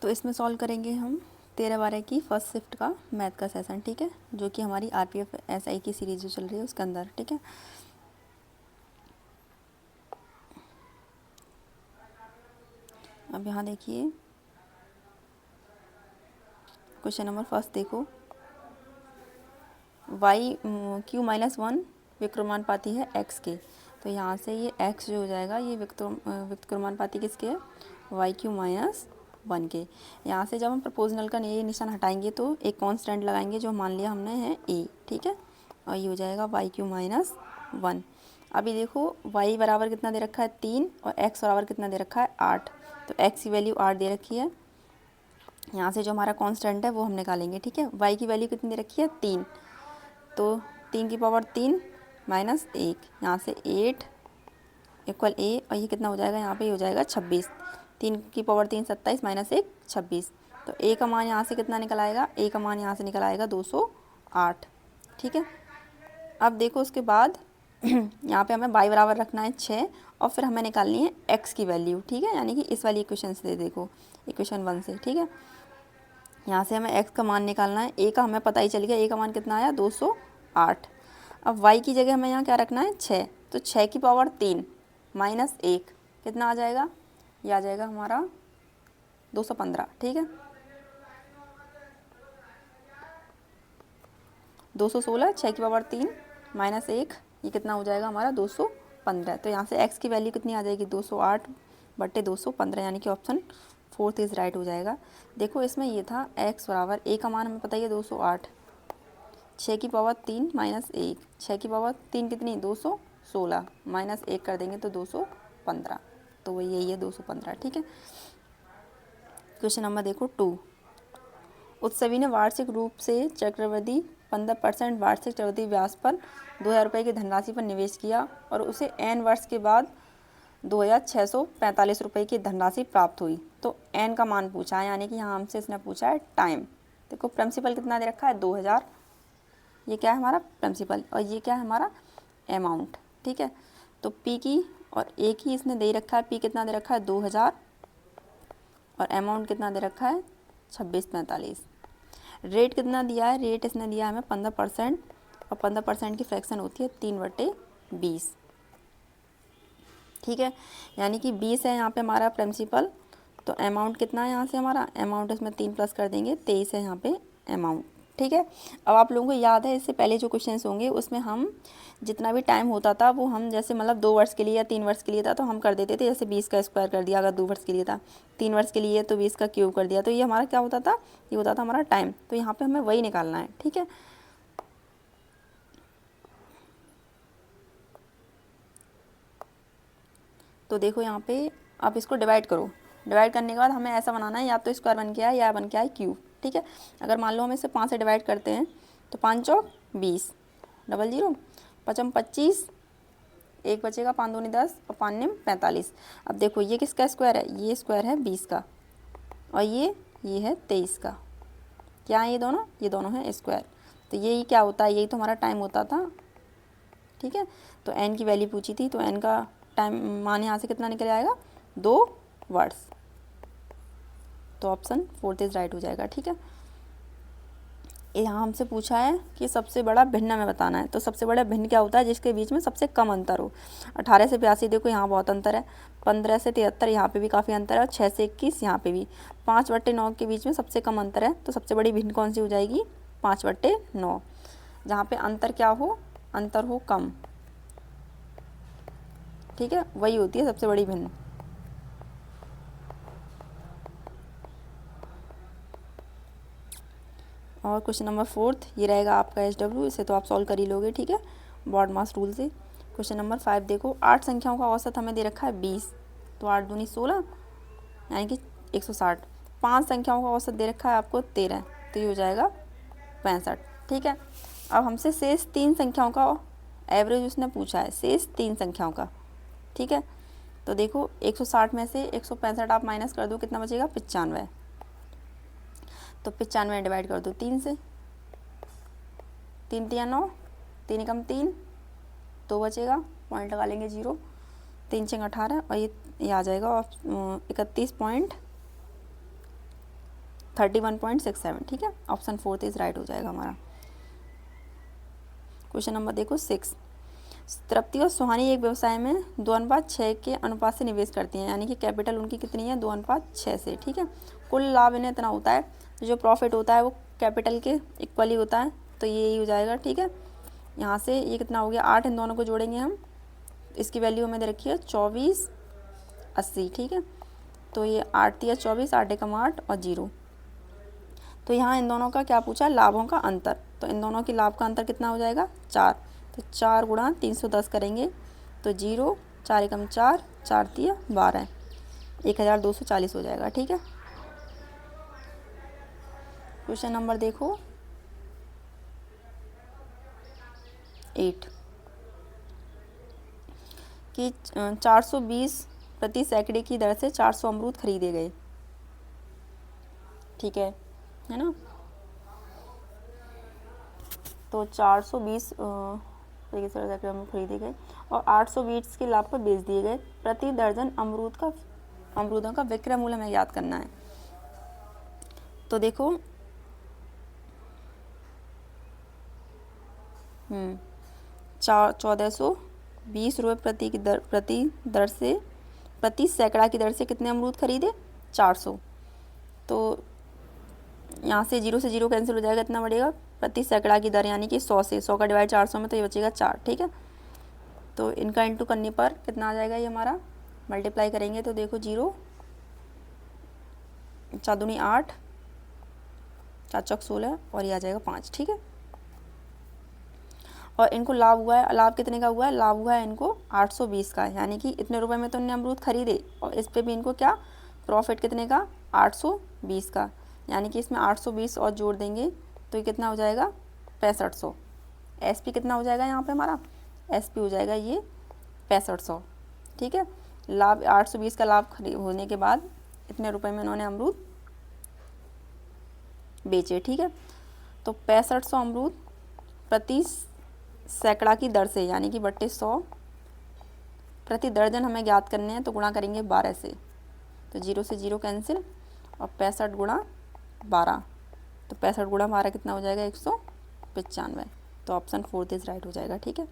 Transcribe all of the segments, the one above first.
तो इसमें सॉल्व करेंगे हम 13-12 की फर्स्ट शिफ्ट का मैथ का सेशन, ठीक है, जो कि हमारी आरपीएफ एसआई की सीरीज जो चल रही है उसके अंदर, ठीक है। अब यहाँ देखिए क्वेश्चन नंबर फर्स्ट देखो, वाई क्यू -1 विक्रमानुपाती है एक्स के। तो यहाँ से ये एक्स जो हो जाएगा ये विक्रमानुपाती किसके है, वाई क्यू -1 के। यहाँ से जब हम प्रपोजनल का ये निशान हटाएंगे तो एक कांस्टेंट लगाएंगे जो मान लिया हमने है ए, ठीक है, और ये हो जाएगा वाई क्यू -1। अभी देखो वाई बराबर कितना दे रखा है 3 और एक्स बराबर कितना दे रखा है 8। तो एक्स की वैल्यू 8 दे रखी है, यहाँ से जो हमारा कांस्टेंट है वो हम निकालेंगे, ठीक है। वाई की वैल्यू कितनी दे रखी है 3, तो 3 की पावर 3 -1, यहाँ से 8 इक्वल ए, और ये कितना हो जाएगा यहाँ पे, ये हो जाएगा 26। 3 की पावर 3 27 -1 26। तो ए का मान यहाँ से कितना निकल आएगा, ए का मान यहाँ से निकल आएगा 208, ठीक है। अब देखो उसके बाद यहाँ पे हमें y बराबर रखना है 6 और फिर हमें निकालनी है x की वैल्यू, ठीक है, यानी कि इस वाली इक्वेशन से देखो, इक्वेशन 1 से, ठीक है। यहाँ से हमें x का मान निकालना है, a का हमें पता ही चल गया, a का मान कितना आया 208। अब y की जगह हमें यहाँ क्या रखना है 6, तो 6 की पावर 3 -1 कितना आ जाएगा, ये आ जाएगा हमारा 215, ठीक है। 216, 6 की पावर 3 -1, ये कितना हो जाएगा हमारा 215। तो यहाँ से x की वैल्यू कितनी आ जाएगी 208/215, यानी कि ऑप्शन 4 इज राइट हो जाएगा। देखो इसमें ये था x बराबर, a का मान हमें पता ही है 208, 6 की पावर 3 -1, 6 की पावर 3 कितनी 216, -1 कर देंगे तो 215, तो वही यही है 215, ठीक है। क्वेश्चन नंबर देखो 2, उत्सवी ने वार्षिक रूप से चक्रवृद्धि 15% वार्षिक चक्रवृद्धि ब्याज पर 2000 रुपये की धनराशि पर निवेश किया और उसे n वर्ष के बाद 2645 रुपये की धनराशि प्राप्त हुई। तो n का मान पूछा है, यानी कि यहाँ हमसे इसने पूछा है टाइम। देखो प्रिंसिपल कितना दे रखा है 2000, ये क्या है हमारा प्रिंसिपल, और ये क्या है हमारा अमाउंट, ठीक है। तो p की और a की इसने दे रखा है, p कितना दे रखा है 2000 और अमाउंट कितना दे रखा है 2645। रेट कितना दिया है, रेट इसने दिया है हमें 15%, और 15% की फ्रैक्शन होती है 3/20, ठीक है, यानी कि 20 है यहाँ पे हमारा प्रिंसिपल। तो अमाउंट कितना है यहाँ से हमारा, अमाउंट इसमें 3 प्लस कर देंगे 23 है यहाँ पे अमाउंट, ठीक है। अब आप लोगों को याद है इससे पहले जो क्वेश्चंस होंगे उसमें हम जितना भी टाइम होता था वो हम जैसे मतलब 2 वर्ष के लिए या 3 वर्ष के लिए था तो हम कर देते थे, जैसे 20 का स्क्वायर कर दिया, अगर 2 वर्ष के लिए था, 3 वर्ष के लिए तो 20 का क्यूब कर दिया। तो ये हमारा क्या होता था, ये होता था हमारा टाइम। तो यहाँ पे हमें वही निकालना है, ठीक है। तो देखो यहाँ पे आप इसको डिवाइड करो, डिवाइड करने के बाद हमें ऐसा बनाना है, या तो स्क्वायर बन के आए या बन के आए क्यूब, ठीक है। अगर मान लो हम इसे 5 से डिवाइड करते हैं तो 5 चौक 20, 00, 5 25, 1 बचेगा, 5 दूनी 10 और 5 निम 45। अब देखो ये किसका स्क्वायर है, ये स्क्वायर है 20 का, और ये है 23 का। क्या है ये दोनों हैं स्क्वायर। तो यही क्या होता है, यही तो हमारा टाइम होता था, ठीक है। तो n की वैल्यू पूछी थी, तो n का टाइम मान यहाँ से कितना निकल आएगा 2 वर्ड्स। तो ऑप्शन 4 इज राइट हो जाएगा, ठीक है। यहाँ हमसे पूछा है कि सबसे बड़ा भिन्न में बताना है। तो सबसे बड़ा भिन्न क्या होता है, जिसके बीच में सबसे कम अंतर हो। 18 से 82 देखो यहाँ बहुत अंतर है, 15 से 73 यहाँ पे भी काफ़ी अंतर है, और 6 से 21 यहाँ पे भी। 5/9 के बीच में सबसे कम अंतर है, तो सबसे बड़ी भिन्न कौन सी हो जाएगी 5/9, जहाँ पे अंतर क्या हो, अंतर हो कम, ठीक है, वही होती है सबसे बड़ी भिन्न। और क्वेश्चन नंबर 4 ये रहेगा आपका SW, इसे तो आप सॉल्व कर ही लोगे, ठीक है, बॉड मास रूल से। क्वेश्चन नंबर 5 देखो, 8 संख्याओं का औसत हमें दे रखा है 20, तो 8 दूनी 16 यानी कि 160। 5 संख्याओं का औसत दे रखा है आपको 13, तो ये हो जाएगा 65, ठीक है। अब हमसे शेष 3 संख्याओं का एवरेज उसने पूछा है, शेष 3 संख्याओं का, ठीक है। तो देखो 160 में से 165 आप माइनस कर दो, कितना बचेगा 95। तो 95 डिवाइड कर दो 3 से, 3 3 9, 3 कम 3, 2 बचेगा, पॉइंट लगा लेंगे 0, 3 6 18, और ये आ जाएगा 31.5 31.67, ठीक है। ऑप्शन 4 इज राइट हो जाएगा हमारा। क्वेश्चन नंबर देखो 6। तृप्ति और सुहानी एक व्यवसाय में 2:6 के अनुपात से निवेश करती हैं, यानी कि कैपिटल उनकी कितनी है 2:6 से, ठीक है। कुल लाभ इन्हें इतना होता है, जो प्रॉफिट होता है वो कैपिटल के इक्वली होता है, तो ये यही हो जाएगा, ठीक है। यहाँ से ये कितना हो गया 8, इन दोनों को जोड़ेंगे हम, इसकी वैल्यू हमें दे रखी है 2480, ठीक है। तो ये 8 या 24, 8 एकम 8 और 0। तो यहाँ इन दोनों का क्या पूछा, लाभों का अंतर, तो इन दोनों की लाभ का अंतर कितना हो जाएगा 4, तो 4 गुणा 310 करेंगे तो 0, 4 एकम 4, 4 तिया 12, 1240 हो जाएगा, ठीक है। क्वेश्चन नंबर देखो 8 कि 420 प्रति सैकड़े की दर से 400 अमरूद खरीदे गए, ठीक है ना। तो 420 सैकड़े अमरूद खरीदे गए और 820 के लाभ पर बेच दिए गए। प्रति दर्जन अमरूदों का विक्रय मूल्य हमें याद करना है। तो देखो 1420 रुपये प्रति सैकड़ा की दर से कितने अमरूद खरीदे 400। तो यहाँ से 0 से 0 कैंसिल हो जाएगा, इतना बढ़ेगा प्रति सैकड़ा की दर, यानी कि 100 से 100 का डिवाइड 400 में, तो ये बचेगा 4, ठीक है। तो इनका इंटू करने पर कितना आ जाएगा, ये हमारा मल्टीप्लाई करेंगे तो देखो 0, 4 दूनी 8, 4 चौक 16 और ये आ जाएगा 5, ठीक है। और इनको लाभ हुआ है, लाभ कितने का हुआ है, लाभ हुआ है इनको 820 का, यानी कि इतने रुपए में तो इन्होंने अमरूद खरीदे और इस पे भी इनको क्या प्रॉफिट कितने का 820 का, यानी कि इसमें 820 और जोड़ देंगे तो ये कितना हो जाएगा 6500। एसपी कितना हो जाएगा यहाँ पे हमारा, एसपी हो जाएगा ये 6500, ठीक है। लाभ 820 का लाभ होने के बाद इतने रुपए में इन्होंने अमरूद बेचे, ठीक है। तो 6500 अमरूद प्रति सैकड़ा की दर से, यानी कि बट्टे 100 प्रति दर्जन हमें ज्ञात करने हैं, तो गुणा करेंगे 12 से, तो 0 से 0 कैंसिल और 65 गुणा 12, तो 65 गुणा 12 कितना हो जाएगा 195। तो ऑप्शन 4 इज राइट हो जाएगा, ठीक है।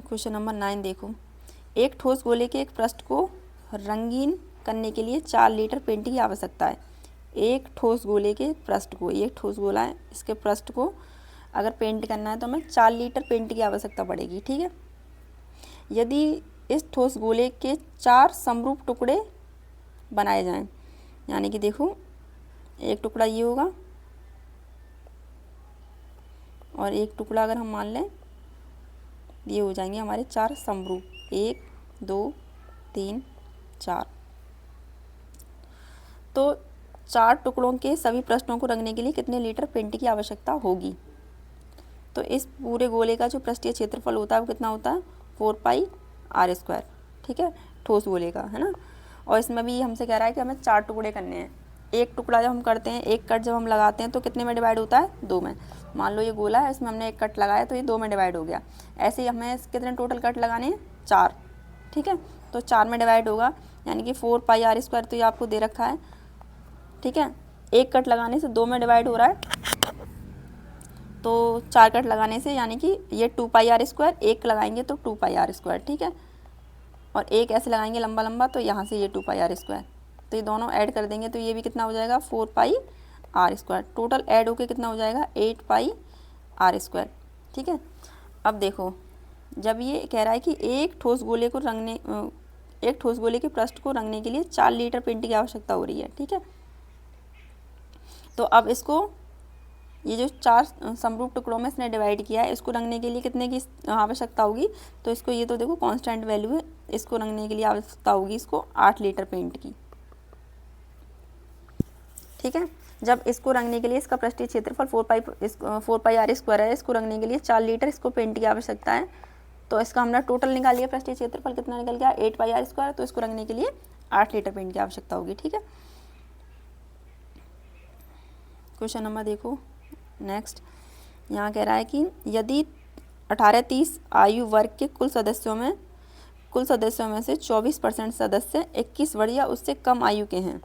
क्वेश्चन नंबर 9 देखो। एक ठोस गोले के एक पृष्ठ को रंगीन करने के लिए 4 लीटर पेंट की आवश्यकता है। एक ठोस गोले के पृष्ठ को, एक ठोस गोला है, इसके पृष्ठ को अगर पेंट करना है तो हमें 4 लीटर पेंट की आवश्यकता पड़ेगी, ठीक है। यदि इस ठोस गोले के 4 समरूप टुकड़े बनाए जाएं, यानी कि देखो एक टुकड़ा ये होगा और एक टुकड़ा अगर हम मान लें, ये हो जाएंगे हमारे 4 समरूप, 1 2 3 4। तो 4 टुकड़ों के सभी पृष्ठों को रंगने के लिए कितने लीटर पेंट की आवश्यकता होगी। तो इस पूरे गोले का जो पृष्ठीय क्षेत्रफल होता है वो कितना होता है 4πr², ठीक है, ठोस गोले का, है ना। और इसमें भी हमसे कह रहा है कि हमें 4 टुकड़े करने हैं। एक टुकड़ा जब हम करते हैं, एक कट जब हम लगाते हैं तो कितने में डिवाइड होता है 2 में। मान लो ये गोला है, इसमें हमने एक कट लगाया तो ये 2 में डिवाइड हो गया। ऐसे ही हमें कितने टोटल कट लगाने हैं 4, ठीक है। तो 4 में डिवाइड होगा, यानी कि 4πr², तो ये आपको दे रखा है, ठीक है। एक कट लगाने से 2 में डिवाइड हो रहा है, तो 4 कट लगाने से यानी कि ये 2πr², एक लगाएंगे तो 2πr², ठीक है। और एक ऐसे लगाएंगे लंबा लंबा, तो यहाँ से ये 2πr², तो ये दोनों ऐड कर देंगे तो ये भी कितना हो जाएगा 4πr²। टोटल ऐड होके कितना हो जाएगा 8πr², ठीक है। अब देखो जब ये कह रहा है कि एक ठोस गोले के पृष्ठ को रंगने के लिए 4 लीटर पेंट की आवश्यकता हो रही है, ठीक है। तो अब इसको ये जो 4 समरूप टुकड़ों में इसने डिवाइड किया है, इसको रंगने के लिए कितने की आवश्यकता होगी, तो इसको ये तो देखो कांस्टेंट वैल्यू है, इसको रंगने के लिए आवश्यकता होगी इसको 8 लीटर पेंट की, ठीक है। जब इसको रंगने के लिए इसका पृष्ठीय क्षेत्रफल 4πr² है, इसको रंगने के लिए 4 लीटर इसको पेंट की आवश्यकता है, तो इसका हमने टोटल निकाल लिया, पृष्ठीय क्षेत्रफल कितना निकल गया 8πr², तो इसको रंगने के लिए 8 लीटर पेंट की आवश्यकता होगी, ठीक है। क्वेश्चन नंबर देखो नेक्स्ट, यहाँ कह रहा है कि यदि 18-30 आयु वर्ग के कुल सदस्यों में कुल सदस्यों में से 24% सदस्य 21 वर्ष या उससे कम आयु के हैं।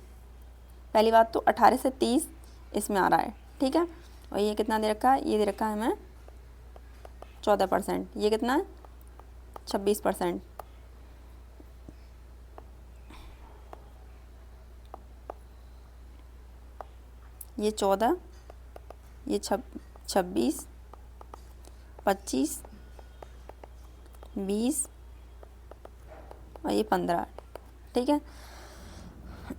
पहली बात तो 18 से 30 इसमें आ रहा है, ठीक है। और ये कितना दे रखा है, ये दे रखा है हमें 14%, ये कितना है 26%। ये 14, ये 26, 25, 20 और ये 15, ठीक है।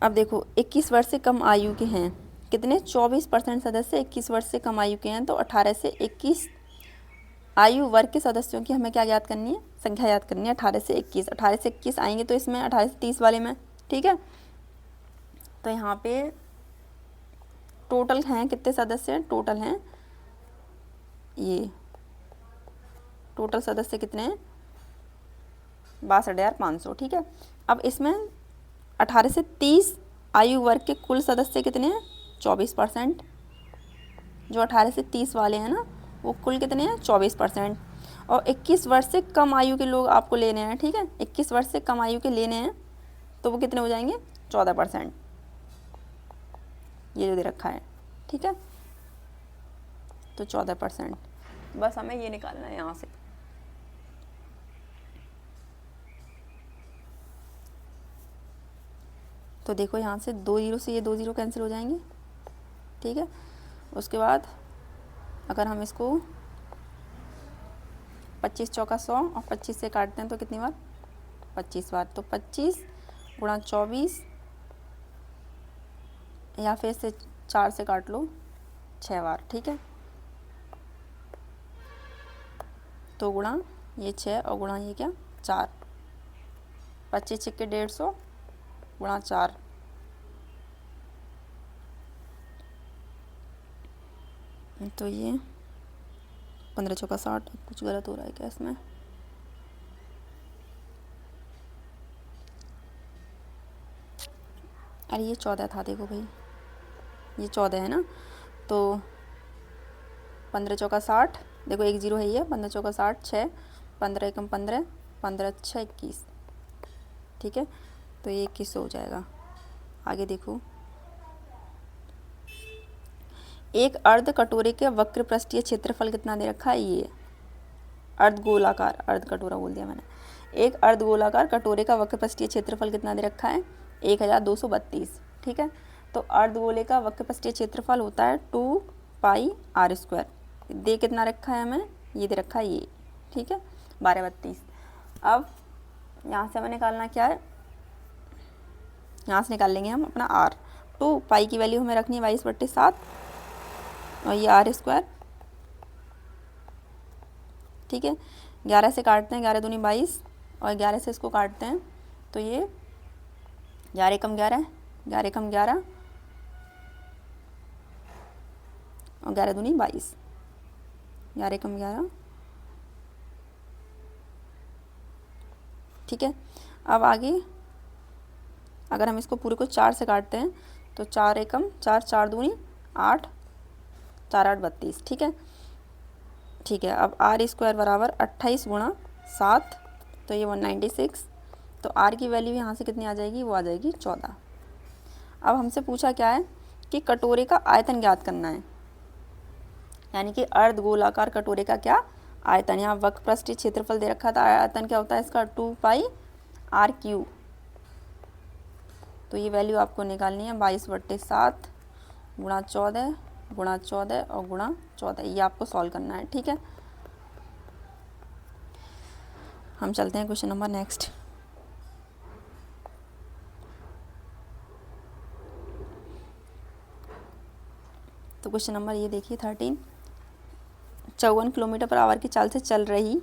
अब देखो 21 वर्ष से कम आयु के हैं कितने, 24% सदस्य 21 वर्ष से कम आयु के हैं। तो 18 से 21 आयु वर्ग के सदस्यों की हमें क्या याद करनी है, संख्या याद करनी है। 18 से 21 आएंगे तो इसमें 18 से 30 वाले में, ठीक है। तो यहाँ पे टोटल हैं कितने सदस्य, टोटल हैं ये टोटल सदस्य कितने हैं 62,500, ठीक है। अब इसमें 18 से 30 आयु वर्ग के कुल सदस्य कितने हैं 24%। जो 18 से 30 वाले हैं ना वो कुल कितने हैं 24%। और 21 वर्ष से कम आयु के लोग आपको लेने हैं, ठीक है। 21 वर्ष से कम आयु के लेने हैं तो वो कितने हो जाएंगे 14%, ये जो दे रखा है, ठीक है। तो 14%, बस हमें ये निकालना है यहाँ से। तो देखो यहाँ से 2 जीरो से ये 2 जीरो कैंसिल हो जाएंगे, ठीक है। उसके बाद अगर हम इसको 25 चौका 100 और 25 से काटते हैं तो कितनी बार 25 बार। तो 25 गुणा 24 या फिर से 4 से काट लो 6 बार, ठीक है। तो गुणा ये 6 और गुणा ये क्या 4, 25 छिक्के 150 गुणा 4, तो ये 15 चौका 60। कुछ गलत हो रहा है क्या इसमें, अरे ये 14 था, देखो भाई ये 14 है ना। तो 15 चौका 60, देखो 1 जीरो है ये, 15 चौका 60 6, 15 एकम 15, 15 6 21, ठीक है। तो ये 21 हो जाएगा। आगे देखो, एक अर्ध कटोरे के वक्र पृष्ठीय क्षेत्रफल कितना दे रखा है, ये अर्ध गोलाकार, अर्ध कटोरा बोल दिया मैंने। एक अर्ध गोलाकार कटोरे का वक्र पृष्ठीय क्षेत्रफल कितना दे रखा है 1232, ठीक है। तो अर्ध गोले का वक्र पृष्ठीय क्षेत्रफल होता है 2 पाई r²। दे कितना रखा है हमें, ये दे रखा है ये, ठीक है 1232। अब यहाँ से हमें निकालना क्या है, यहाँ से निकाल लेंगे हम अपना r। 2 पाई की वैल्यू हमें रखनी है 22/7 और ये r², ठीक है। 11 से काटते हैं, 11 दूनी 22 और 11 से इसको काटते हैं तो ये 11 एकम 11, 11 एकम 11 और 11 दूनी 22, 11 एकम 11, ठीक है। अब आगे अगर हम इसको पूरे को 4 से काटते हैं तो 4 एकम 4, 4 दूनी 8, 4 8 32, ठीक है, ठीक है। अब r² बराबर 28 गुणा 7, तो ये 196। तो r की वैल्यू यहाँ से कितनी आ जाएगी, वो आ जाएगी 14। अब हमसे पूछा क्या है कि कटोरे का आयतन ज्ञात करना है, यानी कि अर्ध गोलाकार कटोरे का क्या आयतन। यहाँ वक्र पृष्ठीय क्षेत्रफल दे रखा था, आयतन क्या होता है इसका 2 पाई r³ तो ये वैल्यू आपको निकालनी है 22/7 गुणा 14 गुणा 14 और गुणा 14, ये आपको सॉल्व करना है, ठीक है। हम चलते हैं क्वेश्चन नंबर नेक्स्ट। तो क्वेश्चन नंबर ये देखिए 13, 54 किलोमीटर पर आवर की चाल से चल रही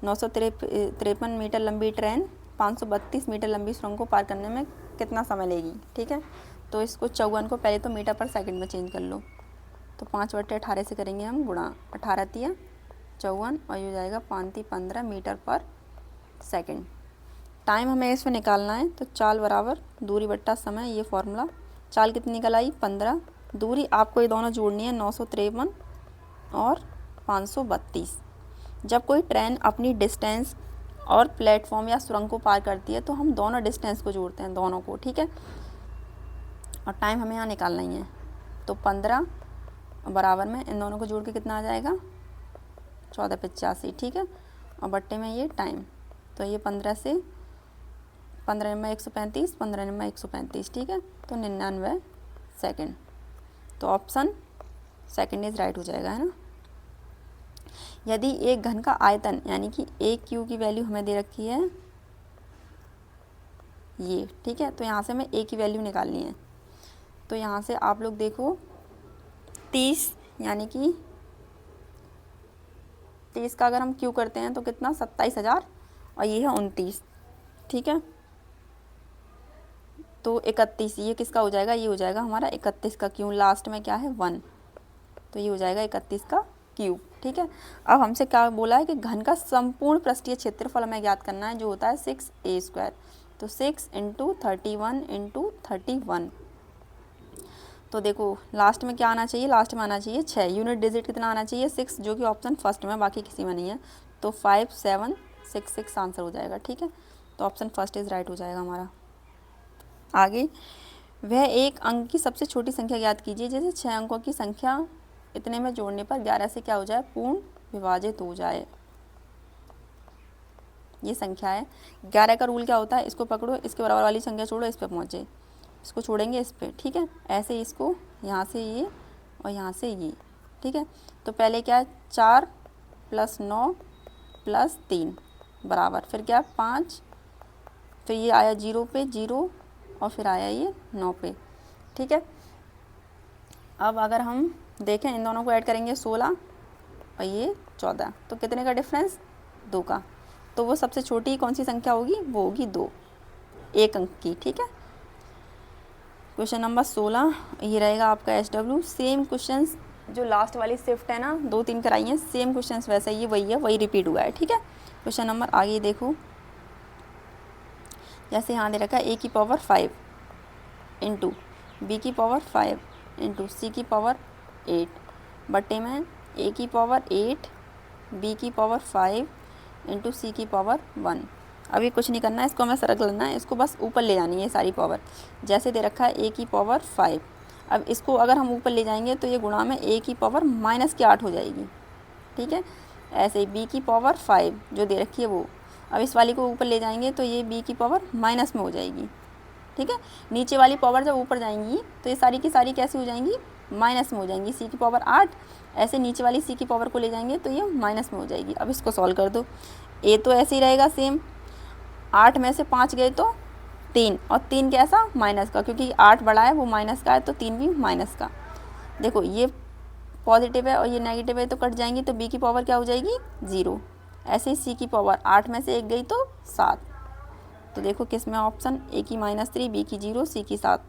953 मीटर लंबी ट्रेन 532 मीटर लंबी सुरंग को पार करने में कितना समय लेगी, ठीक है। तो इसको 54 को पहले तो मीटर पर सेकंड में चेंज कर लो, तो 5/18 से करेंगे हम गुणा, 18 तिया 54 और ये हो जाएगा 5 × 15 मीटर पर सेकंड। टाइम हमें इसमें निकालना है, तो चाल बराबर दूरी बट्टा समय, ये फॉर्मूला। चाल कितनी निकल आई 15, दूरी आपको ये दोनों जोड़नी है 953 और 532। जब कोई ट्रेन अपनी डिस्टेंस और प्लेटफॉर्म या सुरंग को पार करती है, तो हम दोनों डिस्टेंस को जोड़ते हैं, दोनों को, ठीक है। और टाइम हमें यहाँ निकालना ही है, तो 15 बराबर में इन दोनों को जोड़ के कितना आ जाएगा 1485, ठीक है। और बट्टे में ये टाइम, तो ये 15 से 15 में 135, 15 में 135, ठीक है, तो 99 सेकेंड। तो ऑप्शन सेकेंड इज राइट हो जाएगा, है ना। यदि एक घन का आयतन यानी कि एक क्यू की वैल्यू हमें दे रखी है ये, ठीक है, तो यहाँ से हमें ए की वैल्यू निकालनी है। तो यहाँ से आप लोग देखो 30 यानी कि 30 का अगर हम क्यू करते हैं तो कितना 27,000 और ये है 29, ठीक है। तो 31 ये किसका हो जाएगा, ये हो जाएगा हमारा 31 का क्यू, लास्ट में क्या है 1, तो ये हो जाएगा 31 का क्यूब, ठीक है। अब हमसे क्या बोला है कि घन का संपूर्ण पृष्ठीय क्षेत्रफल हमें ज्ञात करना है, जो होता है 6a²। तो 6 × 31 × 31, तो देखो लास्ट में क्या आना चाहिए, लास्ट में आना चाहिए 6, यूनिट डिजिट कितना आना चाहिए 6, जो कि ऑप्शन फर्स्ट में, बाकी किसी में नहीं है। तो 5766 आंसर हो जाएगा, ठीक है। तो ऑप्शन फर्स्ट इज राइट हो जाएगा हमारा। आगे, वह एक अंक की सबसे छोटी संख्या ज्ञात कीजिए जैसे 6 अंकों की संख्या इतने में जोड़ने पर 11 से क्या हो जाए, पूर्ण विभाजित हो जाए। ये संख्या है, 11 का रूल क्या होता है, इसको पकड़ो, इसके बराबर वाली संख्या छोड़ो, इस पे पहुँचे, इसको छोड़ेंगे इस पे, ठीक है। ऐसे इसको यहाँ से ये और यहाँ से ये, ठीक है। तो पहले क्या है 4 + 9 + 3 बराबर, फिर क्या 5, फिर ये आया 0 पे 0 और फिर आया ये 9 पे, ठीक है। अब अगर हम देखें इन दोनों को ऐड करेंगे 16 और ये 14, तो कितने का डिफरेंस 2 का। तो वो सबसे छोटी कौन सी संख्या होगी, वो होगी 2, एक अंक की, ठीक है। क्वेश्चन नंबर 16 ये रहेगा आपका SW। सेम क्वेश्चंस जो लास्ट वाली शिफ्ट है ना 2-3 कराई हैं, सेम क्वेश्चंस वैसा ही वही है, वही रिपीट हुआ है, ठीक है। क्वेश्चन नंबर आगे देखो, जैसे यहाँ दे रखा है a की पावर 5 × b की पावर 5 × c की पावर 8 बटे में a की पावर 8 b की पावर 5 × c की पावर 1। अब ये कुछ नहीं करना है, इसको हमें सरक लेना है, इसको बस ऊपर ले जानी है सारी पावर। जैसे दे रखा है a की पावर 5, अब इसको अगर हम ऊपर ले जाएंगे तो ये गुणा में a की पावर -8 हो जाएगी, ठीक है। ऐसे ही b की पावर 5 जो दे रखी है वो, अब इस वाली को ऊपर ले जाएंगे तो ये b की पावर माइनस में हो जाएगी, ठीक है। नीचे वाली पावर जब ऊपर जाएंगी तो ये सारी की सारी कैसी हो जाएंगी, माइनस में हो जाएंगी। c की पावर 8, ऐसे नीचे वाली c की पावर को ले जाएंगे तो ये माइनस में हो जाएगी। अब इसको सॉल्व कर दो, a तो ऐसे ही रहेगा सेम, 8 में से 5 गए तो 3, और 3 कैसा माइनस का, क्योंकि 8 बड़ा है वो माइनस का है, तो 3 भी माइनस का। देखो ये पॉजिटिव है और ये नेगेटिव है तो कट जाएंगी, तो b की पावर क्या हो जाएगी 0। ऐसे ही c की पावर 8 में से 1 गई तो 7। तो देखो किस में ऑप्शन, a की -3, b की 0, c की 7,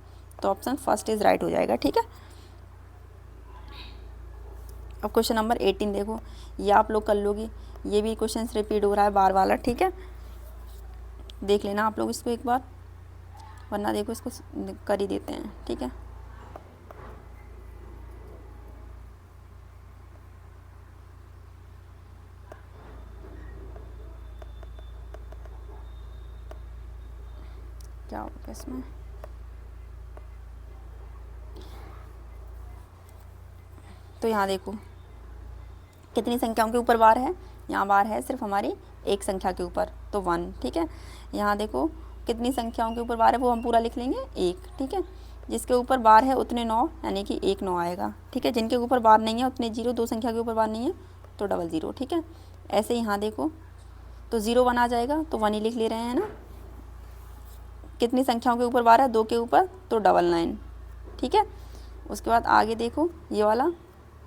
तो ऑप्शन फर्स्ट इज राइट हो जाएगा, ठीक है। अब क्वेश्चन नंबर 18 देखो, ये आप लोग कर लोगे, ये भी क्वेश्चन रिपीट हो रहा है बार वाला, ठीक है। देख लेना आप लोग इसको एक बार, वरना देखो इसको कर ही देते हैं, ठीक है। क्या होगा इसमें, तो यहाँ देखो कितनी संख्याओं के ऊपर बार है, यहाँ बार है सिर्फ हमारी एक संख्या के ऊपर, तो 1, ठीक है। यहाँ देखो कितनी संख्याओं के ऊपर बार है, वो हम पूरा लिख लेंगे 1, ठीक है। जिसके ऊपर बार है उतने 9, यानी कि 1 9 आएगा, ठीक है। जिनके ऊपर बार नहीं है उतने 0, 2 संख्या के ऊपर बार नहीं है तो 00, ठीक है। ऐसे यहाँ देखो तो 0 1 आ जाएगा, तो 1 ही लिख ले रहे हैं ना। कितनी संख्याओं के ऊपर बार है, 2 के ऊपर, तो 99, ठीक है। उसके बाद आगे देखो ये वाला,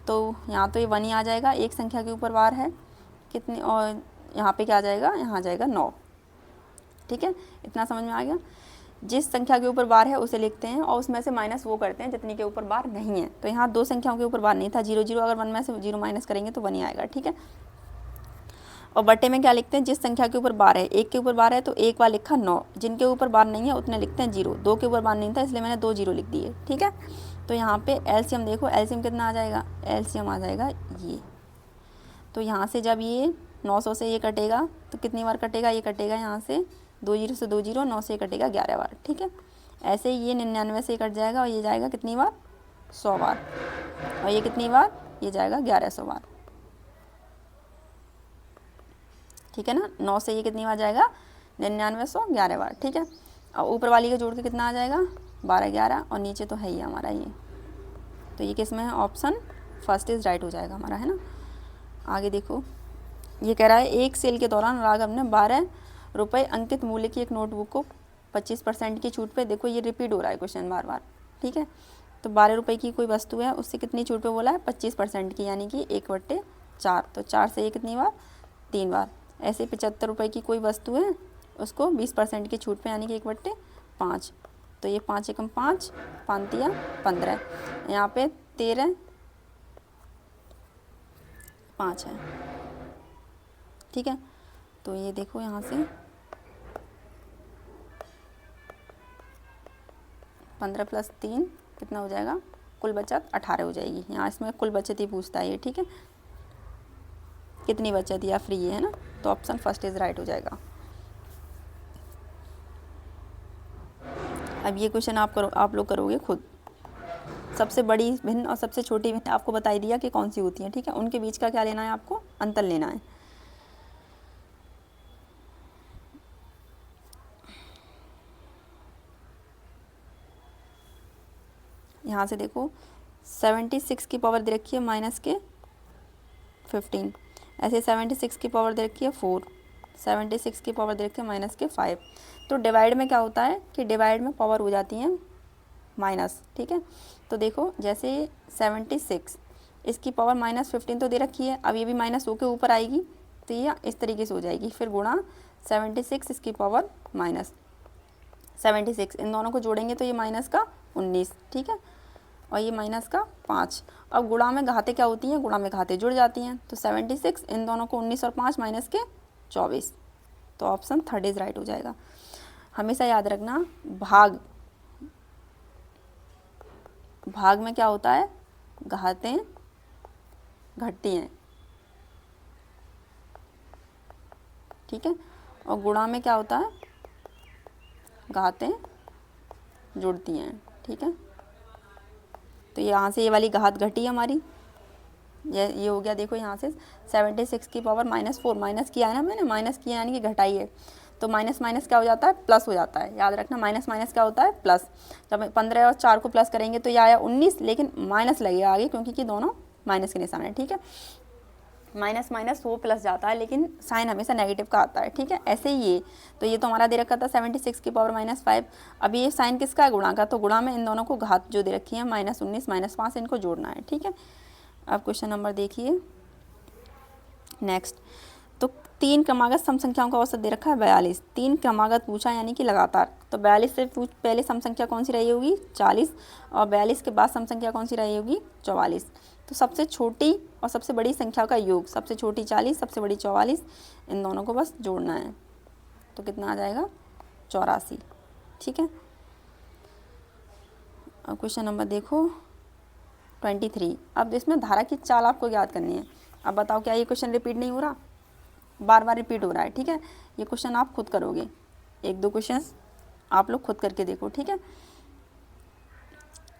तो यहाँ तो ये 1 ही आ जाएगा, एक संख्या के ऊपर बार है कितनी, और यहाँ पे क्या आ जाएगा, यहाँ आ जाएगा 9, ठीक है। इतना समझ में आ गया। जिस संख्या के ऊपर बार है उसे लिखते हैं और उसमें से माइनस वो करते हैं जितनी के ऊपर बार नहीं है। तो यहाँ 2 संख्याओं के ऊपर बार नहीं था, 0 0, अगर 1 में से 0 माइनस करेंगे तो 1 ही आएगा, ठीक है। और बटे में क्या लिखते हैं, जिस संख्या के ऊपर बार है, 1 के ऊपर बार है तो 1 बार लिखा 9, जिनके ऊपर बार नहीं है उतने लिखते हैं 0, 2 के ऊपर बार नहीं था इसलिए मैंने 2 0 लिख दिए, ठीक है। तो यहाँ पे एलसीएम देखो, एलसीएम कितना आ जाएगा, एलसीएम आ जाएगा ये। तो यहाँ से जब ये 900 से ये कटेगा तो कितनी बार कटेगा, ये कटेगा यहाँ से 2 जीरो से 2 जीरो, 9 से कटेगा 11 बार, ठीक है। ऐसे ही ये 99 से कट जाएगा और ये जाएगा कितनी बार, 100 बार, और ये कितनी बार, ये जाएगा 1100 बार, ठीक है ना। 9 से ये कितनी बार जाएगा, 9900, 11 बार, ठीक है। और ऊपर वाली का जोड़ के कितना आ जाएगा, 12 11, और नीचे तो है ही हमारा ये, तो ये किस में है, ऑप्शन फर्स्ट इज राइट हो जाएगा हमारा, है ना। आगे देखो, ये कह रहा है एक सेल के दौरान राघव ने 12 रुपये अंकित मूल्य की एक नोटबुक को 25% की छूट पे, देखो ये रिपीट हो रहा है क्वेश्चन बार बार, ठीक है। तो 12 रुपये की कोई वस्तु है, उससे कितनी छूट पे बोला है, 25% की, यानी कि 1/4, तो 4 से ये कितनी बार, 3 बार। ऐसे 75 रुपये की कोई वस्तु है, उसको 20% की छूट पे, यानी कि 1/5, तो ये 5 एकम 5, 5 या 15, यहाँ पे 13 5 है, ठीक है। तो ये देखो यहाँ से 15 + 3 कितना हो जाएगा, कुल बचत 18 हो जाएगी। यहाँ इसमें कुल बचत ही पूछता है ये, ठीक है, कितनी बचत या फ्री है ना, तो ऑप्शन फर्स्ट इज राइट हो जाएगा। अब ये क्वेश्चन आप लोग करोगे खुद। सबसे बड़ी भिन्न और सबसे छोटी भिन्न आपको बताई दिया कि कौन सी होती है, ठीक है, उनके बीच का क्या लेना है, आपको अंतर लेना है। यहाँ से देखो 76 की पावर दे रखी है -15, ऐसे 76 की पावर दे रखी है 4, 76 की पावर दे रखी है -5। तो डिवाइड में क्या होता है कि डिवाइड में पावर हो जाती है माइनस, ठीक है। तो देखो जैसे 76, इसकी पावर -15 तो दे रखी है, अब ये भी माइनस होके ऊपर आएगी, तो ये इस तरीके से हो जाएगी, फिर गुणा 76 इसकी पावर -76, इन दोनों को जोड़ेंगे तो ये माइनस का 19, ठीक है, और ये माइनस का 5। अब गुणा में घाते क्या होती हैं, गुणा में घाते जुड़ जाती हैं, तो 76 इन दोनों को 19 और 5 माइनस के 24, तो ऑप्शन थर्ड इज राइट हो जाएगा। हमेशा याद रखना भाग में क्या होता है, घातें घटती हैं, ठीक है, और गुणा में क्या होता है, घातें जुड़ती हैं, ठीक है। तो यहाँ से ये वाली घात घटी हमारी, ये हो गया। देखो यहाँ से 76 की पावर -4, माइनस किया है ना मैंने, माइनस किया यानी कि घटाई है, तो माइनस माइनस क्या हो जाता है, प्लस हो जाता है। याद रखना माइनस माइनस क्या होता है, प्लस। जब 15 और 4 को प्लस करेंगे तो ये आया 19, लेकिन माइनस लगेगा आगे क्योंकि कि दोनों माइनस के निशान है, ठीक है। माइनस माइनस वो प्लस जाता है, लेकिन साइन हमेशा नेगेटिव का आता है, ठीक है। ऐसे ही ये, तो ये तो हमारा दे रखा था 76 की पावर -5। अब ये साइन किसका है, गुणा का, तो गुणा में इन दोनों को घात जो दे रखी है -19 -5, इनको जोड़ना है, ठीक है। अब क्वेश्चन नंबर देखिए नेक्स्ट। तो 3 क्रमागत सम संख्याओं का औसत दे रखा है 42, 3 क्रमागत पूछा यानी कि लगातार, तो 42 से पहले सम संख्या कौन सी रही होगी, 40, और 42 के बाद सम संख्या कौन सी रही होगी, 44। तो सबसे छोटी और सबसे बड़ी संख्या का योग, सबसे छोटी 40, सबसे बड़ी 44, इन दोनों को बस जोड़ना है, तो कितना आ जाएगा, 84, ठीक है। अब क्वेश्चन नंबर देखो 23। अब इसमें धारा की चाल आपको याद करनी है। अब बताओ क्या ये क्वेश्चन रिपीट नहीं हो रहा, बार बार रिपीट हो रहा है, ठीक है। ये क्वेश्चन आप खुद करोगे, 1-2 क्वेश्चन आप लोग खुद करके देखो, ठीक है।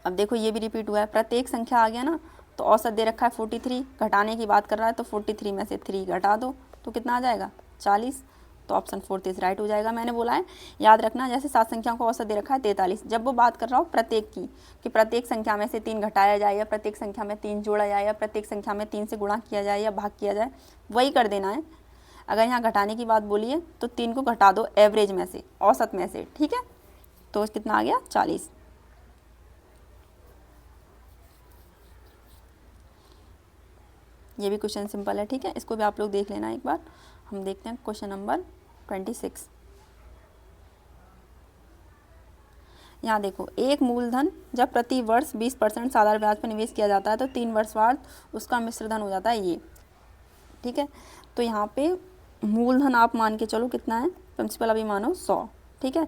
अब देखो ये भी रिपीट हुआ है, प्रत्येक संख्या आ गया ना, तो औसत दे रखा है 43, घटाने की बात कर रहा है, तो 43 में से 3 घटा दो तो कितना आ जाएगा, 40, तो ऑप्शन फोर्थ इज राइट हो जाएगा। मैंने बोला है याद रखना, जैसे 7 संख्याओं को औसत दे रखा है 43, जब वो बात कर रहा हो प्रत्येक की, कि प्रत्येक संख्या में से 3 घटाया जाए, या प्रत्येक संख्या में 3 जोड़ा जाए, या प्रत्येक संख्या में 3 से गुणा किया जाए या भाग किया जाए, वही कर देना है। अगर यहाँ घटाने की बात बोलिए तो 3 को घटा दो एवरेज में से, औसत में से, ठीक है, तो कितना आ गया, 40। ये भी क्वेश्चन सिंपल है, ठीक है, इसको भी आप लोग देख लेना एक बार। हम देखते हैं क्वेश्चन नंबर 26। यहाँ देखो, एक मूलधन जब प्रति वर्ष 20% साधारण ब्याज पर निवेश किया जाता है तो 3 वर्ष बाद उसका मिश्र धन हो जाता है ये, ठीक है। तो यहाँ पे मूलधन आप मान के चलो कितना है, प्रिंसिपल अभी मानो 100, ठीक है,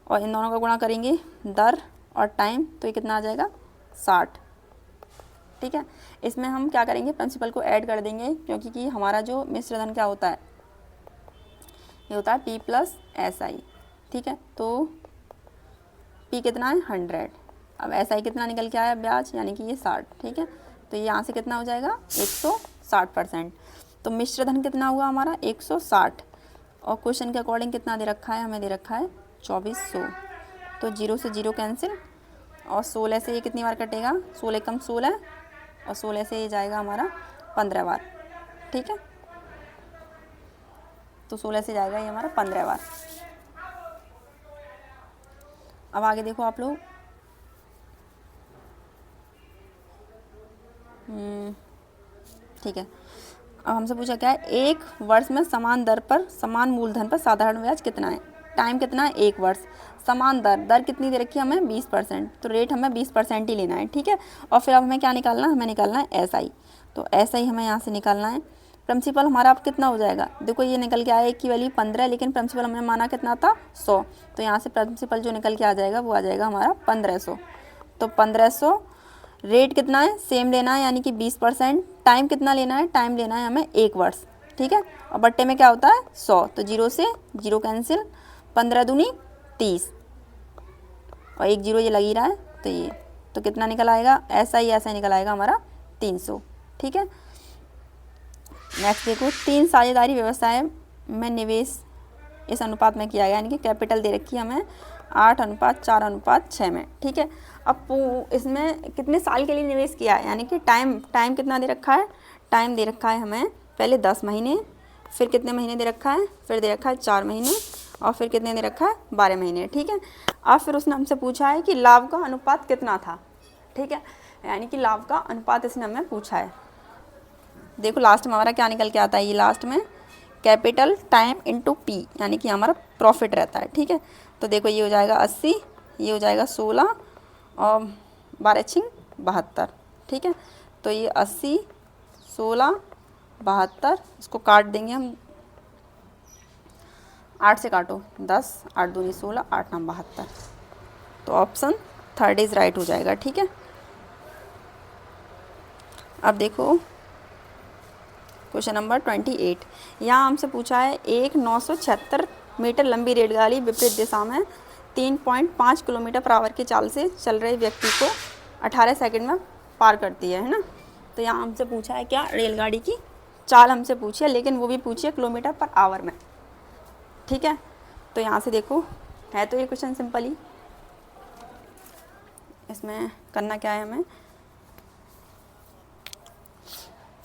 और इन दोनों का गुणा करेंगे दर और टाइम, तो ये कितना आ जाएगा, 60, ठीक है। इसमें हम क्या करेंगे, प्रिंसिपल को ऐड कर देंगे, क्योंकि कि हमारा जो मिश्र धन क्या होता है, ये होता है P प्लस SI, ठीक है। तो P कितना है 100, अब SI कितना निकल के आया ब्याज, यानी कि ये 60, ठीक है। तो ये यहाँ से कितना हो जाएगा 160%। तो मिश्र धन कितना हुआ हमारा 160, और क्वेश्चन के अकॉर्डिंग कितना दे रखा है, हमें दे रखा है 2400। तो 0 से 0 कैंसिल, और 16 से ये कितनी बार कटेगा, 16 कम 16, और 16 से ये जाएगा हमारा 15 बार, ठीक है। तो 16 से जाएगा ये हमारा 15 बार। अब आगे देखो आप लोग, ठीक है। अब हमसे पूछा क्या है, एक वर्ष में समान दर पर समान मूलधन पर साधारण ब्याज कितना है, टाइम कितना है 1 वर्ष, समान दर कितनी दे रखी है हमें 20%, तो रेट हमें 20% ही लेना है, ठीक है। और फिर अब हमें क्या निकालना है, हमें निकालना है SI, तो SI हमें यहाँ से निकालना है। प्रिंसिपल हमारा अब कितना हो जाएगा, देखो ये निकल के आया एक की वैल्यू 15, लेकिन प्रिंसिपल हमने माना कितना था 100, तो यहाँ से प्रिंसिपल जो निकल के आ जाएगा वो आ जाएगा हमारा 1500। तो 1500, रेट कितना है सेम लेना है यानी कि 20%, टाइम कितना लेना है, टाइम लेना है हमें 1 वर्ष, ठीक है। और बट्टे में क्या होता है 100, तो 0 से 0 कैंसिल, 15 दूनी 30, और 1 0 ये लग ही रहा है, तो ये तो कितना निकल आएगा, ऐसा निकल आएगा हमारा 300, ठीक है। नेक्स्ट देखो, 3 साझेदारी व्यवसाय में निवेश इस अनुपात में किया गया, यानी कि कैपिटल दे रखी है हमें 8:4:6 में, ठीक है। अब इसमें कितने साल के लिए निवेश किया है, यानी कि टाइम कितना दे रखा है, टाइम दे रखा है हमें पहले 10 महीने, फिर कितने महीने दे रखा है, फिर दे रखा है 4 महीने, और फिर कितने दे रखा है 12 महीने, ठीक है। अब फिर उसने हमसे पूछा है कि लाभ का अनुपात कितना था, ठीक है, यानी कि लाभ का अनुपात इसने हमें पूछा है। देखो लास्ट में हमारा क्या निकल के आता है, ये लास्ट में कैपिटल टाइम इंटू P, यानी कि हमारा प्रॉफिट रहता है, ठीक है। तो देखो ये हो जाएगा 80, ये हो जाएगा 16, और 12×6 = 72, ठीक है। तो ये 80, 16, 72, इसको काट देंगे हम, 8 से काटो 10, 8 दूनी 16, 8 9 72, तो ऑप्शन 3 इज राइट हो जाएगा, ठीक है। अब देखो क्वेश्चन नंबर 28, यहाँ हमसे पूछा है एक 976 मीटर लंबी रेलगाड़ी विपरीत दिशा में 3.5 किलोमीटर/आवर की चाल से चल रहे व्यक्ति को 18 सेकंड में पार करती है ना। तो यहाँ हमसे पूछा है क्या, रेलगाड़ी की चाल हमसे पूछी है, लेकिन वो भी पूछी है किलोमीटर/आवर में, ठीक है। तो यहाँ से देखो है तो ये क्वेश्चन सिंपल ही, इसमें करना क्या है हमें,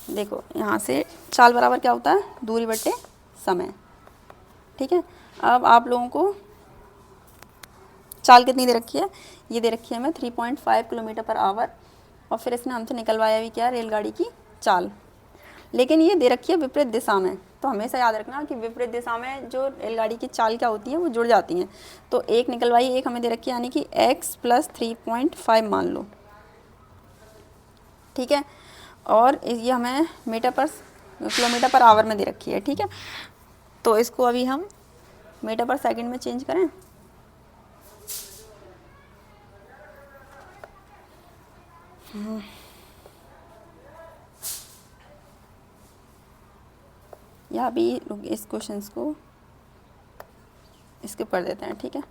देखो यहाँ से चाल बराबर क्या होता है, दूरी बटे समय, ठीक है। अब आप लोगों को चाल कितनी दे रखी है, ये दे रखी है हमें 3.5 किलोमीटर/आवर, और फिर इसने हमसे निकलवाया भी क्या, रेलगाड़ी की चाल, लेकिन ये दे रखी है विपरीत दिशा में। तो हमेशा याद रखना कि विपरीत दिशा में जो रेलगाड़ी की चाल क्या होती है वो जुड़ जाती हैं। तो एक निकलवाई, एक हमें दे रखी है, यानी कि x + 3.5 मान लो, ठीक है। और ये हमें किलोमीटर/आवर में दे रखी है, ठीक है। तो इसको अभी हम मीटर/सेकंड में चेंज करें, या भी इस क्वेश्चंस को स्किप कर देते हैं, ठीक है,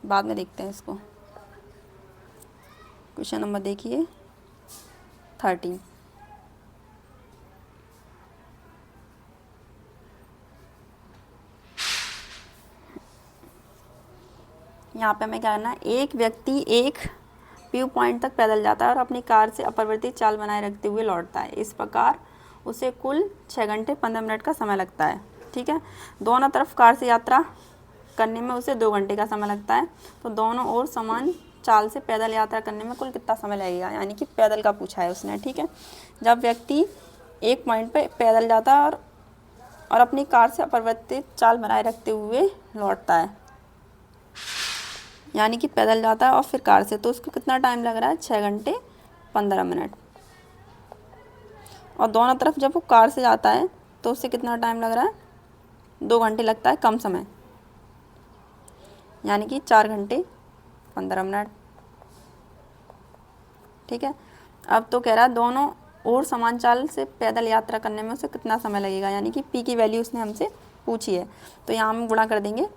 बाद में देखते हैं इसको। क्वेश्चन नंबर देखिए 13, यहाँ पे हमें क्या करना है, एक व्यक्ति एक व्यू पॉइंट तक पैदल जाता है और अपनी कार से अपरिवर्तित चाल बनाए रखते हुए लौटता है। इस प्रकार उसे कुल 6 घंटे 15 मिनट का समय लगता है, ठीक है। दोनों तरफ कार से यात्रा करने में उसे 2 घंटे का समय लगता है। तो दोनों ओर समान चाल से पैदल यात्रा करने में कुल कितना समय लगेगा, यानी कि पैदल का पूछा है उसने, ठीक है। जब व्यक्ति एक पॉइंट पे पैदल जाता है और अपनी कार से अपरिवर्तित चाल बनाए रखते हुए लौटता है, यानी कि पैदल जाता है और फिर कार से, तो उसको कितना टाइम लग रहा है, 6 घंटे 15 मिनट। और दोनों तरफ जब वो कार से जाता है तो उससे कितना टाइम लग रहा है, 2 घंटे लगता है कम समय, यानी कि 4 घंटे 15 मिनट, ठीक है। अब तो कह रहा है दोनों और समान चाल से पैदल यात्रा करने में उसे कितना समय लगेगा, यानी कि पी की वैल्यू उसने हमसे पूछी है। तो यहाँ हम गुणा कर देंगे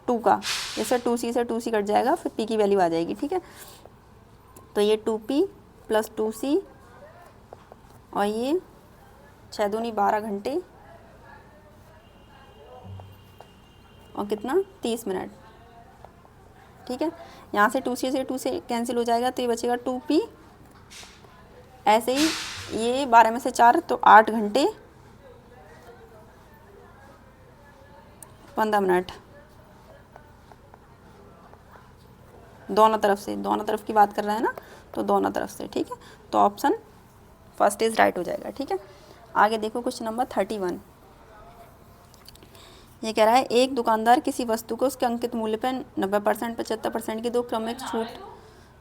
2 का, जैसे 2c से 2c कट जाएगा, फिर पी की वैल्यू आ जाएगी। ठीक है, तो ये 2p प्लस 2c और ये 6 दूनी 12 घंटे और कितना 30 मिनट। ठीक है, यहाँ से 2c से 2 से कैंसिल हो जाएगा, तो ये बचेगा 2p। ऐसे ही ये 12 में से 4 तो 8 घंटे 15 मिनट दोनों तरफ से, दोनों तरफ की बात कर रहा है ना, तो दोनों तरफ से। ठीक है, तो ऑप्शन फर्स्ट इज राइट हो जाएगा। ठीक है, आगे देखो क्वेश्चन नंबर 31। ये कह रहा है एक दुकानदार किसी वस्तु को उसके अंकित मूल्य पर 90%, 75% की 2 क्रमिक छूट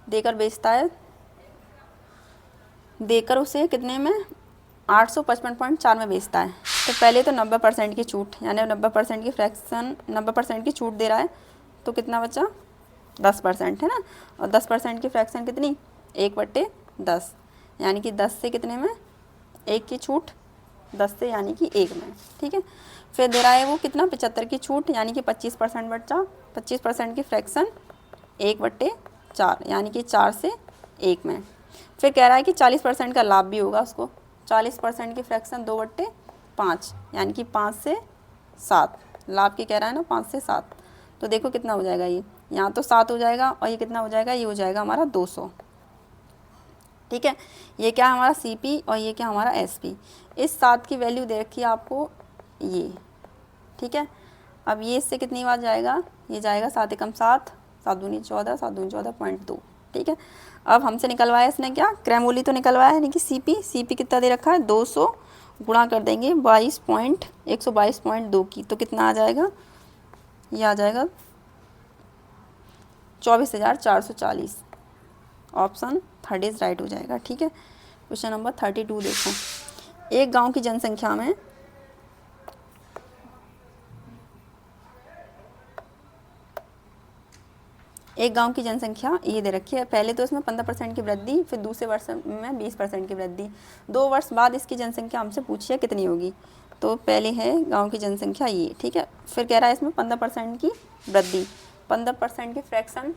देकर बेचता है, देकर उसे कितने में 855.4 में बेचता है। तो पहले तो 90% की छूट, यानी 90% की फ्रैक्शन 90% की छूट दे रहा है, तो कितना बचा 10% है ना, और 10% की फ्रैक्शन कितनी 1/10, यानी कि 10 से कितने में 1 की छूट, 10 से यानी कि 1 में। ठीक है, फिर दे रहा है वो कितना 75 की छूट, यानी कि 25% बचा, 25% की फ्रैक्शन 1/4, यानी कि 4 से 1 में। फिर कह रहा है कि 40% का लाभ भी होगा उसको, 40% की फ्रैक्शन 2/5, यानी कि 5 से 7, लाभ की कह रहा है ना 5 से 7। तो देखो कितना हो जाएगा, ये यहाँ तो 7 हो जाएगा और ये कितना हो जाएगा, ये हो जाएगा हमारा 200। ठीक है, ये क्या हमारा CP और ये क्या हमारा SP। इस 7 की वैल्यू दे रखी है आपको ये। ठीक है, अब ये इससे कितनी बार जाएगा, ये जाएगा 7 एकम 7, 7 दूनी 14, 7 दूनी 14.2। ठीक है, अब हमसे निकलवाया इसने क्या, क्रयमूल्य तो निकलवाया है, यानी कि CP कितना दे रखा है 200, गुणा कर देंगे 122.2 की, तो कितना आ जाएगा, ये आ जाएगा 24,440। ऑप्शन थर्ड इज राइट हो जाएगा। ठीक है, क्वेश्चन नंबर 32 देखो। एक गांव की जनसंख्या में ये दे रखी है, पहले तो इसमें 15% की वृद्धि, फिर दूसरे वर्ष में 20% की वृद्धि, 2 वर्ष बाद इसकी जनसंख्या हमसे पूछी है कितनी होगी। तो पहले है गांव की जनसंख्या ये। ठीक है, फिर कह रहा है इसमें 15% की वृद्धि, 15% की फ्रैक्शन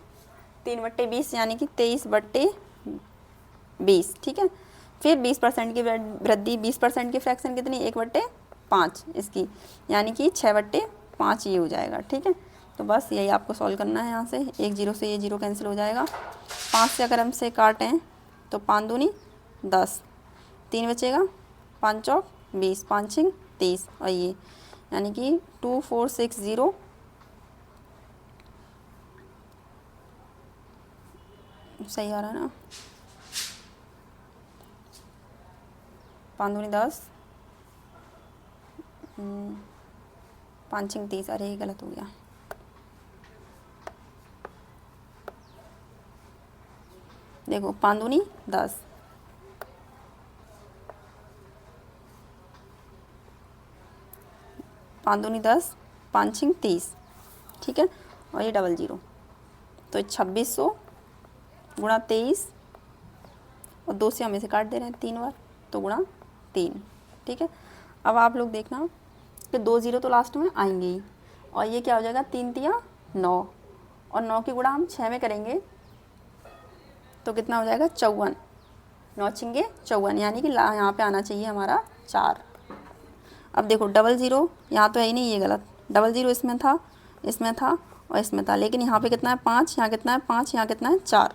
3/20, यानी कि 23/20। ठीक है, फिर 20% की वृद्धि, 20% की फ्रैक्शन कितनी 1/5 इसकी, यानी कि 6/5 ये हो जाएगा। ठीक है, तो बस यही आपको सॉल्व करना है। यहाँ से 1 0 से ये 0 कैंसिल हो जाएगा, 5 से अगर हमसे काटें तो 5 दूनी 10, 3 बचेगा, 5 चौक 20, 5 छिंग 30, और ये यानी कि 2460 सही आ रहा है ना, 5 दूनी 10, 5 छिंग 30, अरे ये गलत हो गया, देखो 5 दूनी 10, 5 दूनी 10, 5 छिंग 30। ठीक है, और ये 00, तो 2600 गुणा 23, और 2 से हम इसे काट दे रहे हैं 3 बार, तो गुणा 3। ठीक है, अब आप लोग देखना कि 2 0 तो लास्ट में आएंगे ही, और ये क्या हो जाएगा 3 तिया 9, और 9 की गुणा हम 6 में करेंगे तो कितना हो जाएगा 54, 9 छिंगे 54, यानी कि यहाँ पे आना चाहिए हमारा 4। अब देखो 00 यहाँ तो है ही नहीं, ये गलत, 00 इसमें था और इसमें था, लेकिन यहाँ पे कितना है 5, यहाँ कितना है 5, यहाँ कितना है 4,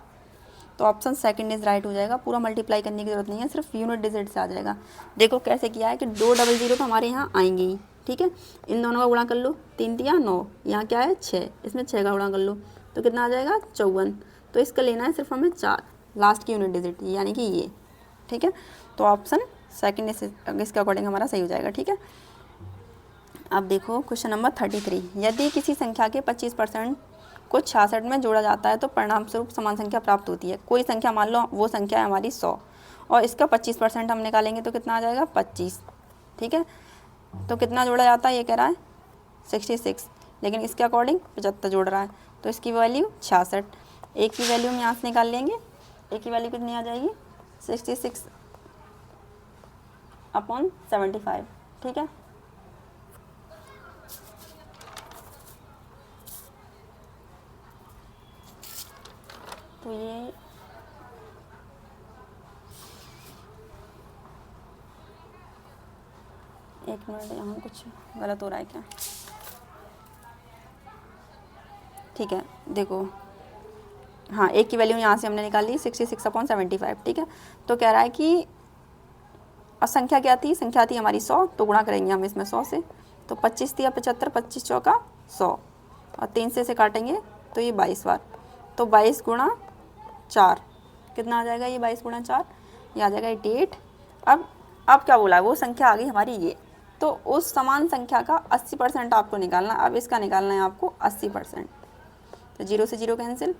तो ऑप्शन सेकंड इज राइट हो जाएगा। पूरा मल्टीप्लाई करने की जरूरत नहीं है, सिर्फ यूनिट डिजिट से आ जाएगा। देखो कैसे किया है कि 2 00 तो हमारे यहाँ आएंगे ही। ठीक है, इन दोनों का गुणा कर लो, 3 तिया 9, यहाँ क्या है 6, इसमें 6 का गुणा कर लो तो कितना आ जाएगा 54, तो इसका लेना है सिर्फ हमें 4, लास्ट की यूनिट डिजिट यानी कि ये। ठीक है, तो ऑप्शन सेकंड इसके अकॉर्डिंग हमारा सही हो जाएगा। ठीक है, अब देखो क्वेश्चन नंबर 33। यदि किसी संख्या के 25% को 66 में जोड़ा जाता है तो परिणाम स्वरूप समान संख्या प्राप्त होती है। कोई संख्या मान लो वो संख्या है हमारी 100, और इसका 25% हम निकालेंगे तो कितना आ जाएगा 25। ठीक है, तो कितना जोड़ा जाता है, ये कह रहा है 66, लेकिन इसके अकॉर्डिंग 75 जोड़ रहा है, तो इसकी वैल्यू 66। एक की वैल्यू हम यहाँ से निकाल लेंगे, एक की वैल्यू कितनी आ जाएगी 66 अपॉन 75, ठीक है। तो ये एक मिनट, यहाँ कुछ गलत हो रहा है क्या? ठीक है, देखो, हाँ, एक की वैल्यू यहाँ से हमने निकाल ली 66 अपॉन 75, ठीक है। तो कह रहा है कि और संख्या क्या थी, संख्या थी हमारी 100, तो गुणा करेंगे हम इसमें 100 से, तो 25 थी 75, 25 चौका 100, और 3 से काटेंगे तो ये 22 बार, तो 22 गुणा 4 कितना आ जाएगा, ये 22 गुणा 4 ये आ जाएगा 88। अब क्या बोला, वो संख्या आ गई हमारी ये, तो उस समान संख्या का 80% आपको निकालना। अब इसका निकालना है आपको 80%, तो 0 से 0 कैंसिल,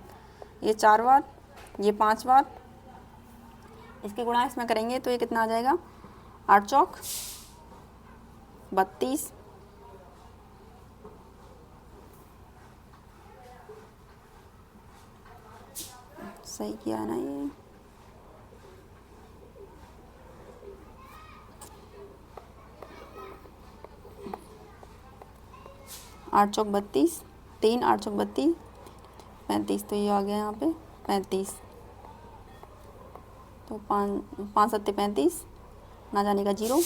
ये 4 बार, ये 5 बार, इसके गुणा इसमें करेंगे तो ये कितना आ जाएगा, 8 चौक 32, सही किया है ना ये, आठ चौक 32, 3 8 चौक 32, 35, तो ये आ गया यहाँ पे 35, तो 5 7 35, ना जाने का 0,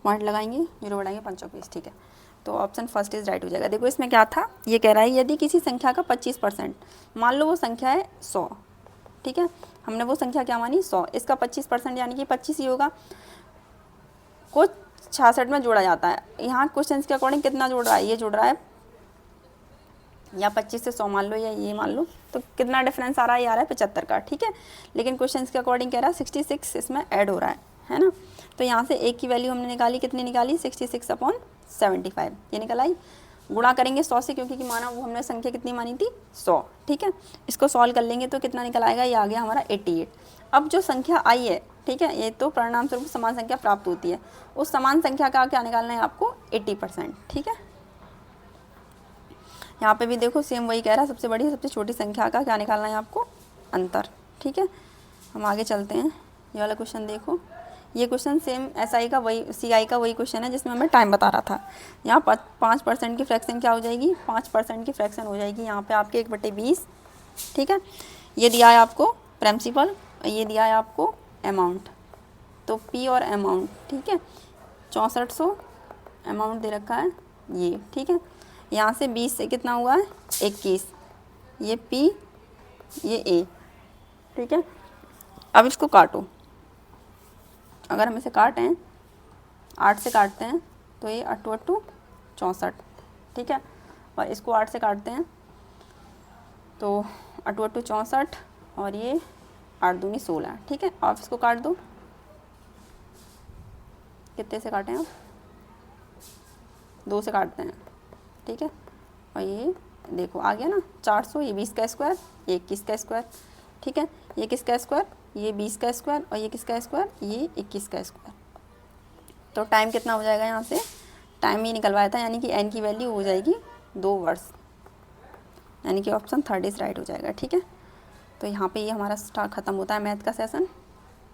पॉइंट लगाएंगे, 0 बढ़ाएंगे, 5 चौक 20, ठीक है। तो ऑप्शन फर्स्ट इज राइट हो जाएगा। देखो इसमें क्या था, ये कह रहा है यदि किसी संख्या का 25%, मान लो वो संख्या है 100, ठीक है, हमने वो संख्या क्या मानी 100, इसका 25% यानी कि 25 ही होगा, कुछ 66 में जोड़ा जाता है। यहाँ क्वेश्चन के अकॉर्डिंग कितना जोड़ रहा है, ये जोड़ रहा है, या 25 से 100 मान लो, या ये मान लो, तो कितना डिफरेंस आ रहा है, ये आ रहा है 75 का, ठीक है। लेकिन क्वेश्चन के अकॉर्डिंग कह रहा है 66 इसमें ऐड हो रहा है ना। तो यहाँ से एक की वैल्यू हमने निकाली, कितनी निकाली, 66 अपॉन 75, ये निकल आई। गुणा करेंगे 100 से, क्योंकि माना वो हमने संख्या कितनी मानी थी 100, ठीक है। इसको सॉल्व कर लेंगे तो कितना निकल आएगा, ये आ गया हमारा 88। अब जो संख्या आई है, ठीक है, ये तो परिणाम स्वरूप समान संख्या प्राप्त होती है, उस समान संख्या का क्या निकालना है आपको, 80%, ठीक है। यहाँ पे भी देखो सेम वही कह रहा है, सबसे बड़ी सबसे छोटी संख्या का क्या निकालना है आपको, अंतर, ठीक है। हम आगे चलते हैं, ये वाला क्वेश्चन देखो, ये क्वेश्चन सेम SI का वही, CI का वही क्वेश्चन है जिसमें हमें टाइम बता रहा था। यहाँ 5% की फ्रैक्शन क्या हो जाएगी, 5% की फ्रैक्शन हो जाएगी यहाँ पे आपके 1/20, ठीक है। ये दिया है आपको प्रिंसिपल, ये दिया है आपको अमाउंट, तो P और अमाउंट, ठीक है, 6400 अमाउंट दे रखा है ये, ठीक है। यहाँ से 20 से कितना हुआ है 21, ये P ये A, ठीक है। अब इसको काटो, अगर हम इसे काटें 8 से काटते हैं तो ये 8 8 64, ठीक है, और इसको 8 से काटते हैं तो 8 8 64, और ये 8 दूनी 16, ठीक है। आप इसको काट दो, कितने से काटें आप, 2 से काटते हैं, ठीक है, और ये देखो आ गया ना 400, ये 20 का स्क्वायर, ये 21 का स्क्वायर, ठीक है, ये किसका स्क्वायर, ये 20 का स्क्वायर, और ये किसका स्क्वायर, ये 21 का स्क्वायर। तो टाइम कितना हो जाएगा, यहाँ से टाइम ही निकलवाया था, यानी कि n की वैल्यू हो जाएगी 2 वर्ष, यानी कि ऑप्शन थर्ड इज राइट हो जाएगा, ठीक है। तो यहाँ पे ये हमारा स्टार्ट ख़त्म होता है मैथ का सेशन।